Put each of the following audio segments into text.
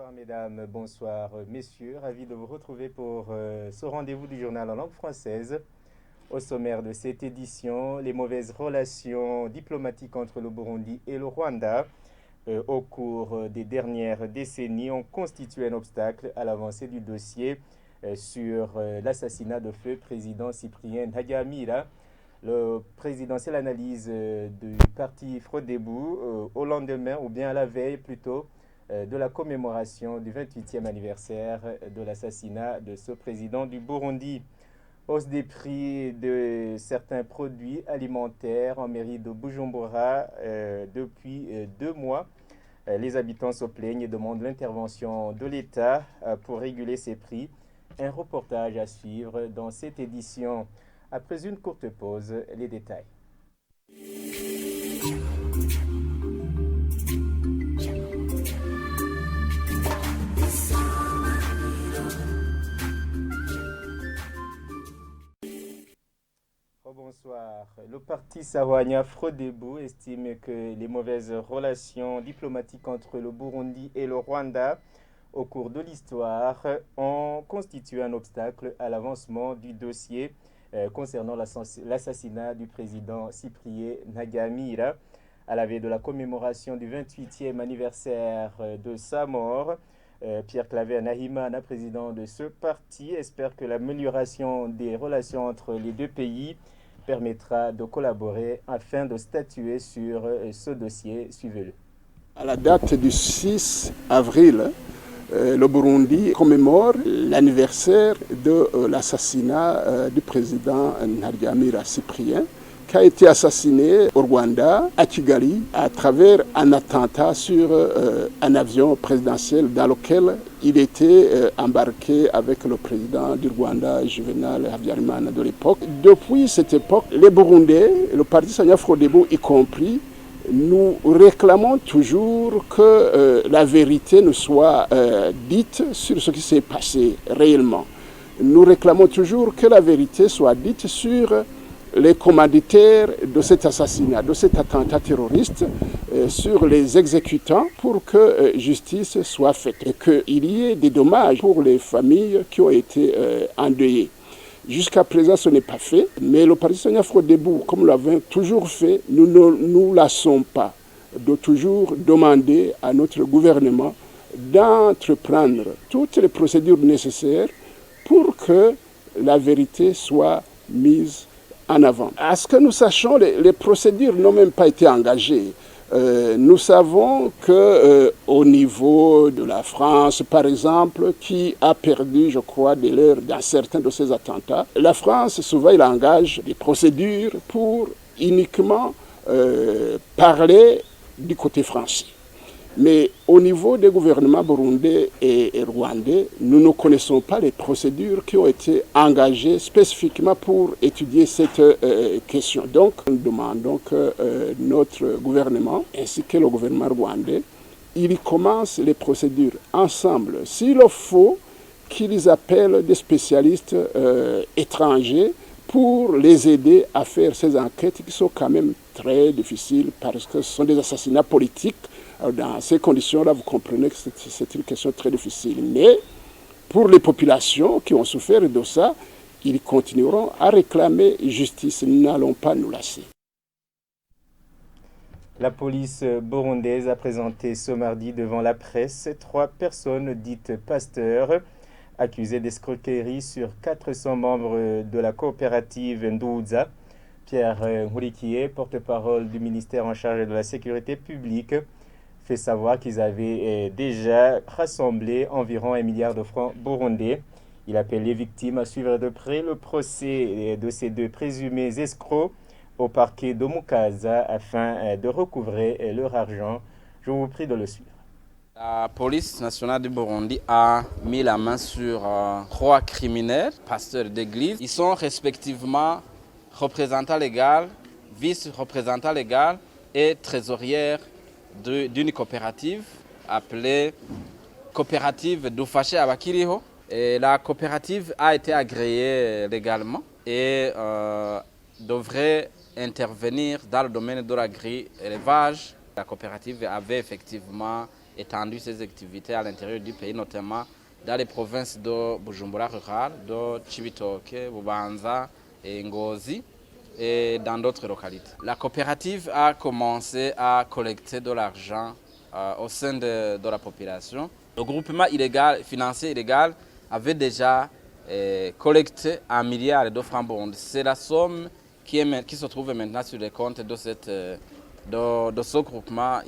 Bonsoir mesdames, bonsoir messieurs. Ravi de vous retrouver pour ce rendez-vous du journal en langue française. Au sommaire de cette édition, les mauvaises relations diplomatiques entre le Burundi et le Rwanda au cours des dernières décennies ont constitué un obstacle à l'avancée du dossier sur l'assassinat de feu président Cyprien Ntaryamira. Le présidentiel analyse du parti Frodebou au lendemain ou bien à la veille plutôt de la commémoration du 28e anniversaire de l'assassinat de ce président du Burundi. Hausse des prix de certains produits alimentaires en mairie de Bujumbura depuis 2 mois. Les habitants se plaignent et demandent l'intervention de l'État pour réguler ces prix. Un reportage à suivre dans cette édition. Après une courte pause, les détails. Bonsoir. Le parti Sahwanya Frodebou estime que les mauvaises relations diplomatiques entre le Burundi et le Rwanda au cours de l'histoire ont constitué un obstacle à l'avancement du dossier concernant l'assassinat du président Cyprien Ntaryamira. À la veille de la commémoration du 28e anniversaire de sa mort, Pierre Claver Nahimana, président de ce parti, espère que l'amélioration des relations entre les deux pays permettra de collaborer afin de statuer sur ce dossier. Suivez-le. À la date du 6 avril, le Burundi commémore l'anniversaire de l'assassinat du président Ntaryamira Cyprien, qui a été assassiné au Rwanda, à Kigali, à travers un attentat sur un avion présidentiel dans lequel il était embarqué avec le président du Rwanda, Juvenal Habyarimana de l'époque. Depuis cette époque, les Burundais, le parti Sahwanya Frodebou y compris, nous réclamons toujours que la vérité nous soit dite sur ce qui s'est passé réellement. Nous réclamons toujours que la vérité soit dite sur les commanditaires de cet assassinat, de cet attentat terroriste, sur les exécutants pour que justice soit faite et qu'il y ait des dommages pour les familles qui ont été endeuillées. Jusqu'à présent, ce n'est pas fait, mais le parti Sahwanya Frodebou, comme nous l'avons toujours fait, nous ne nous lassons pas de toujours demander à notre gouvernement d'entreprendre toutes les procédures nécessaires pour que la vérité soit mise en avant. À ce que nous sachions, les procédures n'ont même pas été engagées. Nous savons qu'au niveau de la France, par exemple, qui a perdu, je crois, de l'heure dans certains de ces attentats, la France, souvent, il engage des procédures pour uniquement parler du côté français. Mais au niveau des gouvernements burundais et rwandais, nous ne connaissons pas les procédures qui ont été engagées spécifiquement pour étudier cette question. Donc, nous demandons que notre gouvernement, ainsi que le gouvernement rwandais, ils commencent les procédures ensemble. S'il faut qu'ils appellent des spécialistes étrangers pour les aider à faire ces enquêtes qui sont quand même très difficiles parce que ce sont des assassinats politiques. Alors dans ces conditions-là, vous comprenez que c'est une question très difficile. Mais pour les populations qui ont souffert de ça, ils continueront à réclamer justice. Nous n'allons pas nous lasser. La police burundaise a présenté ce mardi devant la presse 3 personnes dites pasteurs accusées d'escroquerie sur 400 membres de la coopérative Ndouza. Pierre Nkurikiye, porte-parole du ministère en charge de la sécurité publique, fait savoir qu'ils avaient déjà rassemblé environ 1 milliard de francs burundais. Il appelle les victimes à suivre de près le procès de ces 2 présumés escrocs au parquet de Mukaza afin de recouvrer leur argent. Je vous prie de le suivre. La police nationale du Burundi a mis la main sur 3 criminels, pasteurs d'église. Ils sont respectivement représentant légal, vice-représentant légal et trésorière d'une coopérative appelée Coopérative Dufashe Abakiriho. Et la coopérative a été agréée légalement et devrait intervenir dans le domaine de l'agri-élevage. La coopérative avait effectivement étendu ses activités à l'intérieur du pays, notamment dans les provinces de Bujumbura rural, de Chibitoke, Bubanza et Ngozi et dans d'autres localités. La coopérative a commencé à collecter de l'argent au sein de la population. Le groupement financier illégal avait déjà collecté 1 milliard de francs burundais. C'est la somme qui se trouve maintenant sur les comptes de ce groupement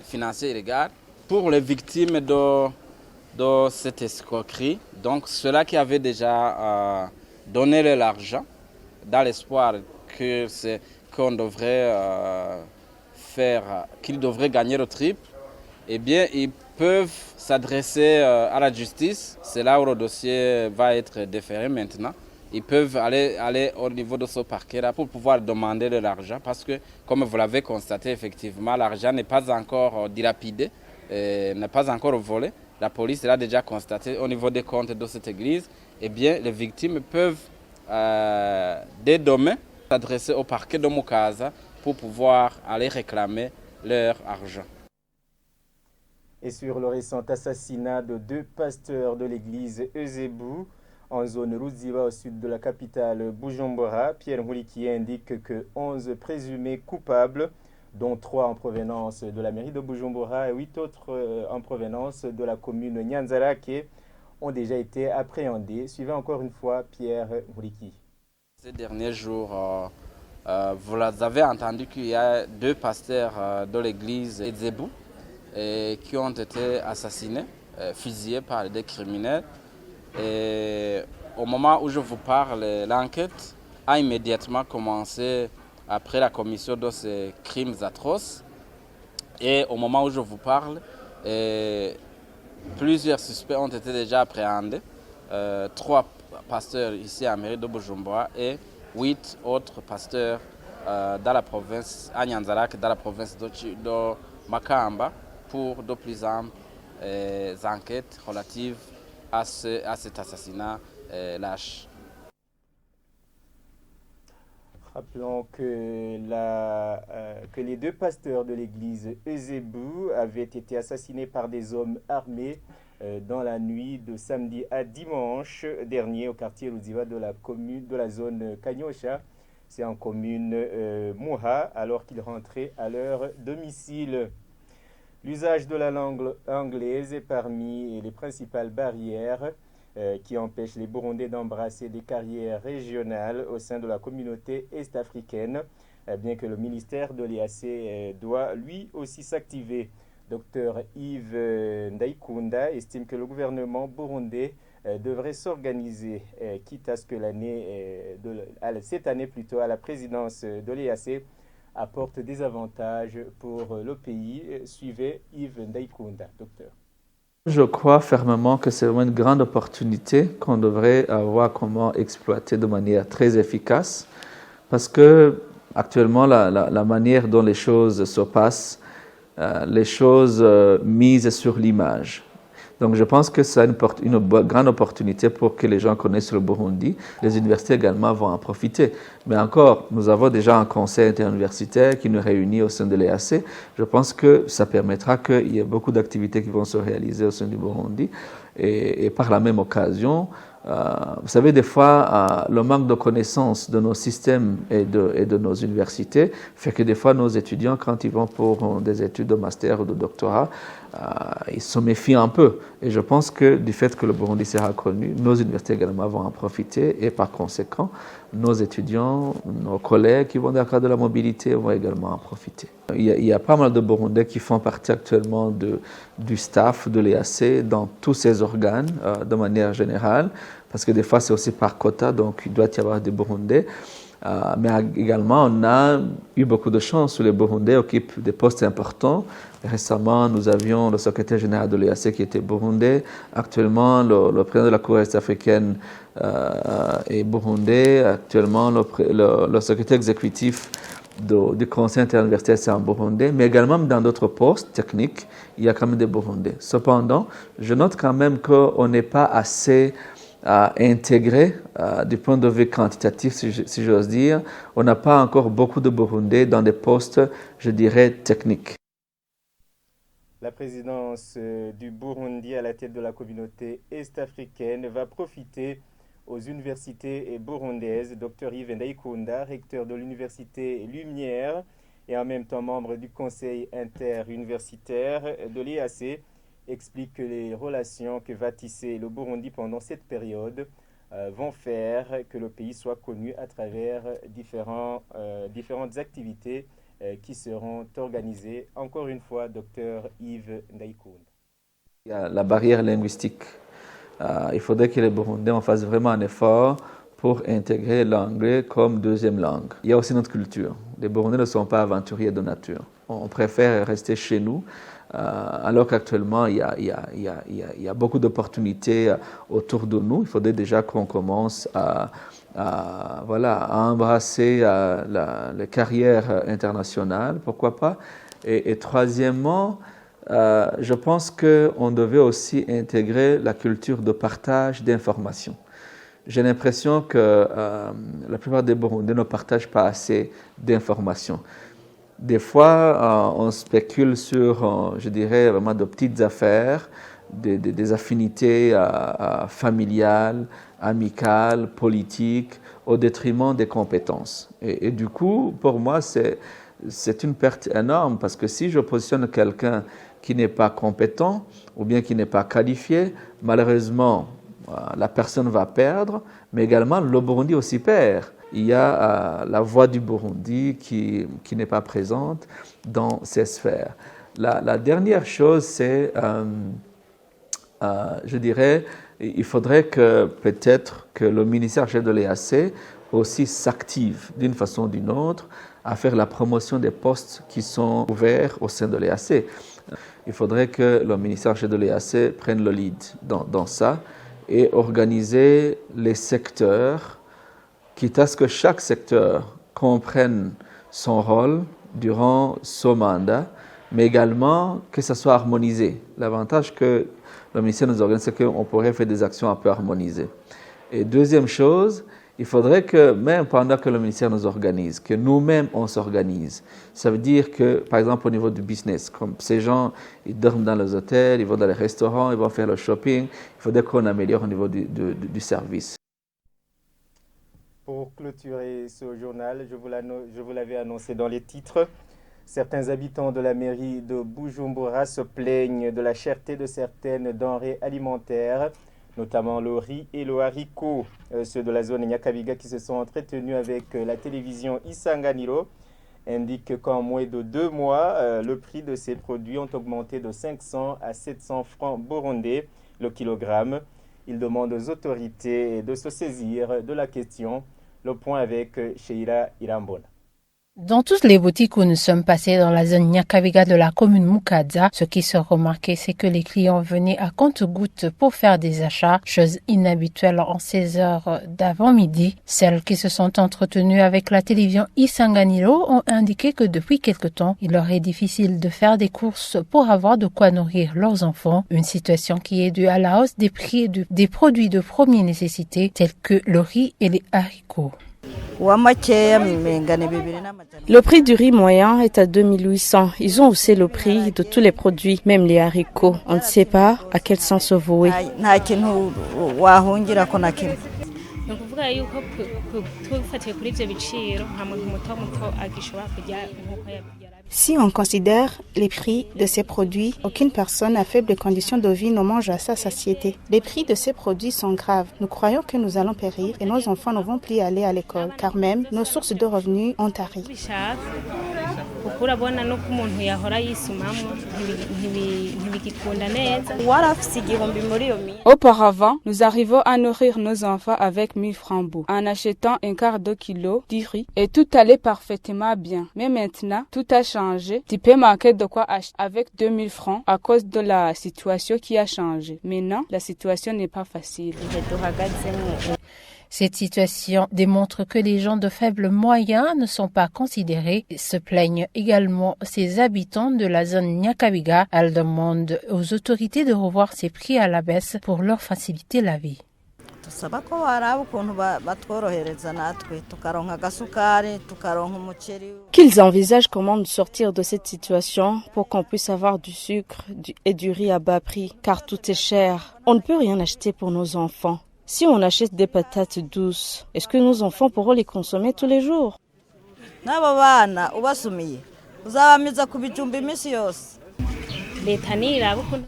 financier illégal. Pour les victimes de cette escroquerie, donc ceux-là qui avaient déjà donné de l'argent dans l'espoir qu'on devrait qu'ils devraient gagner le triple, eh bien, ils peuvent s'adresser à la justice. C'est là où le dossier va être déféré maintenant. Ils peuvent aller au niveau de ce parquet-là pour pouvoir demander de l'argent parce que, comme vous l'avez constaté, effectivement, l'argent n'est pas encore dilapidé, n'est pas encore volé. La police l'a déjà constaté au niveau des comptes de cette église. Eh bien, les victimes peuvent, dès demain, s'adresser au parquet de Mukaza pour pouvoir aller réclamer leur argent. Et sur le récent assassinat de 2 pasteurs de l'église Euzebu en zone Ruziba au sud de la capitale Bujumbura, Pierre Nkurikiye indique que 11 présumés coupables, dont 3 en provenance de la mairie de Bujumbura et 8 autres en provenance de la commune Nyanzarake, ont déjà été appréhendés. Suivez encore une fois Pierre Nkurikiye. Ces derniers jours, vous avez entendu qu'il y a 2 pasteurs de l'église Euzebu qui ont été assassinés, fusillés par des criminels. Et au moment où je vous parle, l'enquête a immédiatement commencé après la commission de ces crimes atroces. Et au moment où je vous parle, plusieurs suspects ont été déjà appréhendés. 3 pasteurs ici à mairie de Bujumbura et 8 autres pasteurs dans la province, à Nyanzarake, dans la province de Makamba, pour de plus amples enquêtes relatives à cet assassinat lâche. Rappelons que les 2 pasteurs de l'église Euzebu avaient été assassinés par des hommes armés dans la nuit de samedi à dimanche dernier au quartier Ruziba de la zone Kanyosha. C'est en commune Muha, alors qu'ils rentraient à leur domicile. L'usage de la langue anglaise est parmi les principales barrières qui empêchent les Burundais d'embrasser des carrières régionales au sein de la communauté est-africaine, bien que le ministère de l'EAC doit lui aussi s'activer. Dr Yves Ndaikunda estime que le gouvernement burundais devrait s'organiser, quitte à ce que cette année plutôt à la présidence de l'EAC apporte des avantages pour le pays. Suivez Yves Ndaikunda, docteur. Je crois fermement que c'est vraiment une grande opportunité qu'on devrait avoir comment exploiter de manière très efficace parce que actuellement la manière dont les choses se passent, les choses mises sur l'image. Donc je pense que c'est une grande opportunité pour que les gens connaissent le Burundi. Les universités également vont en profiter. Mais encore, nous avons déjà un conseil interuniversitaire qui nous réunit au sein de l'EAC. Je pense que ça permettra qu'il y ait beaucoup d'activités qui vont se réaliser au sein du Burundi. Et par la même occasion, vous savez, des fois, le manque de connaissances de nos systèmes et de nos universités fait que des fois, nos étudiants, quand ils vont pour des études de master ou de doctorat, ils se méfient un peu. Et je pense que du fait que le Burundi sera connu, nos universités également vont en profiter et par conséquent, nos étudiants, nos collègues qui vont dans le cadre de la mobilité vont également en profiter. Il y a pas mal de Burundais qui font partie actuellement du staff de l'EAC dans tous ces organes de manière générale, parce que des fois c'est aussi par quota, donc il doit y avoir des Burundais. Mais également, on a eu beaucoup de chance où les Burundais occupent des postes importants. Récemment, nous avions le secrétaire général de l'EAC qui était burundais. Actuellement, le président de la Cour est-africaine est burundais. Actuellement, le secrétaire exécutif du conseil interuniversitaire, c'est un burundais. Mais également, dans d'autres postes techniques, il y a quand même des burundais. Cependant, je note quand même qu'on n'est pas assez intégré du point de vue quantitatif, si j'ose dire. On n'a pas encore beaucoup de Burundais dans des postes, je dirais, techniques. La présidence du Burundi à la tête de la communauté est-africaine va profiter aux universités burundaises. Dr Yves Ndaikunda, recteur de l'université Lumière et en même temps membre du conseil interuniversitaire de l'EAC, explique que les relations que va tisser le Burundi pendant cette période vont faire que le pays soit connu à travers différentes activités qui seront organisées. Encore une fois, Dr Yves Ndaikunda. Il y a la barrière linguistique. Il faudrait que les Burundais fassent vraiment un effort pour intégrer l'anglais comme deuxième langue. Il y a aussi notre culture. Les Burundais ne sont pas aventuriers de nature. On préfère rester chez nous, alors qu'actuellement, il y a beaucoup d'opportunités autour de nous. Il faudrait déjà qu'on commence à embrasser les carrières internationales, pourquoi pas. Et troisièmement, je pense qu'on devait aussi intégrer la culture de partage d'informations. J'ai l'impression que la plupart des Burundais ne partagent pas assez d'informations. Des fois, on spécule sur, je dirais, vraiment de petites affaires, des affinités familiales, amicales, politiques, au détriment des compétences. Et du coup, pour moi, c'est une perte énorme parce que si je positionne quelqu'un qui n'est pas compétent ou bien qui n'est pas qualifié, malheureusement, la personne va perdre, mais également le Burundi aussi perd. Il y a la voix du Burundi qui n'est pas présente dans ces sphères. La dernière chose, c'est, je dirais, il faudrait que peut-être que le ministère chef de l'EAC aussi s'active d'une façon ou d'une autre à faire la promotion des postes qui sont ouverts au sein de l'EAC. Il faudrait que le ministère chef de l'EAC prenne le lead dans ça et organiser les secteurs, quitte à ce que chaque secteur comprenne son rôle durant son mandat, mais également que ça soit harmonisé. L'avantage que le ministère nous organise, c'est qu'on pourrait faire des actions un peu harmonisées. Et deuxième chose, il faudrait que même pendant que le ministère nous organise, que nous-mêmes on s'organise. Ça veut dire que, par exemple, au niveau du business, comme ces gens, ils dorment dans les hôtels, ils vont dans les restaurants, ils vont faire le shopping, il faudrait qu'on améliore au niveau du service. Pour clôturer ce journal, je vous l'avais annoncé dans les titres. Certains habitants de la mairie de Bujumbura se plaignent de la cherté de certaines denrées alimentaires, notamment le riz et le haricot. Ceux de la zone Nyakabiga qui se sont entretenus avec la télévision Isanganiro indiquent qu'en moins de 2 mois, le prix de ces produits ont augmenté de 500 à 700 francs burundais le kilogramme. Ils demandent aux autorités de se saisir de la question. Le point avec Sheila Irambona. Dans toutes les boutiques où nous sommes passés dans la zone Nyakabiga de la commune Mukaza, ce qui se remarquait, c'est que les clients venaient à compte-gouttes pour faire des achats, chose inhabituelle en ces heures d'avant-midi. Celles qui se sont entretenues avec la télévision Isanganiro ont indiqué que depuis quelque temps, il leur est difficile de faire des courses pour avoir de quoi nourrir leurs enfants, une situation qui est due à la hausse des prix des produits de première nécessité tels que le riz et les haricots. Le prix du riz moyen est à 2800. Ils ont haussé le prix de tous les produits, même les haricots. On ne sait pas à quel sens se vouer. Si on considère les prix de ces produits, aucune personne à faible condition de vie ne mange à sa satiété. Les prix de ces produits sont graves. Nous croyons que nous allons périr et nos enfants ne vont plus aller à l'école, car même nos sources de revenus ont tari. Auparavant, nous arrivons à nourrir nos enfants avec 1000 francs en achetant un quart de kilo de riz et tout allait parfaitement bien. Mais maintenant, tout a changé. Tu peux manquer de quoi acheter avec 2000 francs à cause de la situation qui a changé. Maintenant, la situation n'est pas facile. Cette situation démontre que les gens de faibles moyens ne sont pas considérés. Se plaignent également ces habitants de la zone Nyakabiga. Elles demandent aux autorités de revoir ces prix à la baisse pour leur faciliter la vie. dusaba ko baraba ukuntu batworohereza natwe tukaronka agasukari tukaronka umuceri. Qu'ils envisagent comment nous sortir de cette situation pour qu'on puisse avoir du sucre et du riz à bas prix, car tout est cher. On ne peut rien acheter pour nos enfants. Si on achète des patates douces, est-ce que nos enfants pourront les consommer tous les jours? N'abo bana ubasumiye uzabamiza ku bijumba imisi yose.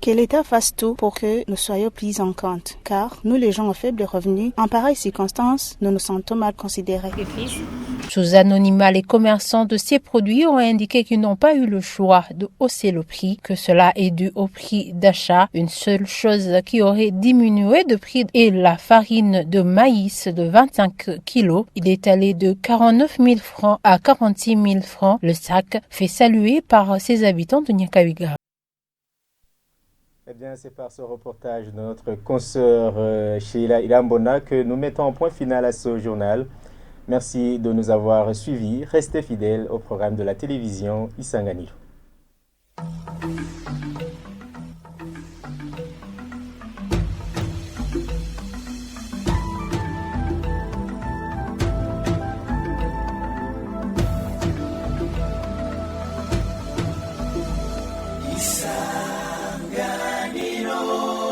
Que l'État fasse tout pour que nous soyons pris en compte, car nous, les gens aux faibles revenus, en pareilles circonstances, nous nous sentons mal considérés. Sous anonymat, les commerçants de ces produits ont indiqué qu'ils n'ont pas eu le choix de hausser le prix, que cela est dû au prix d'achat. Une seule chose qui aurait diminué de prix est la farine de maïs de 25 kilos. Il est allé de 49 000 francs à 46 000 francs. Le sac fait saluer par ses habitants de Nyakabiga. Eh bien, c'est par ce reportage de notre consoeur Sheila Ilambona que nous mettons un point final à ce journal. Merci de nous avoir suivis. Restez fidèles au programme de la télévision Isanganiro.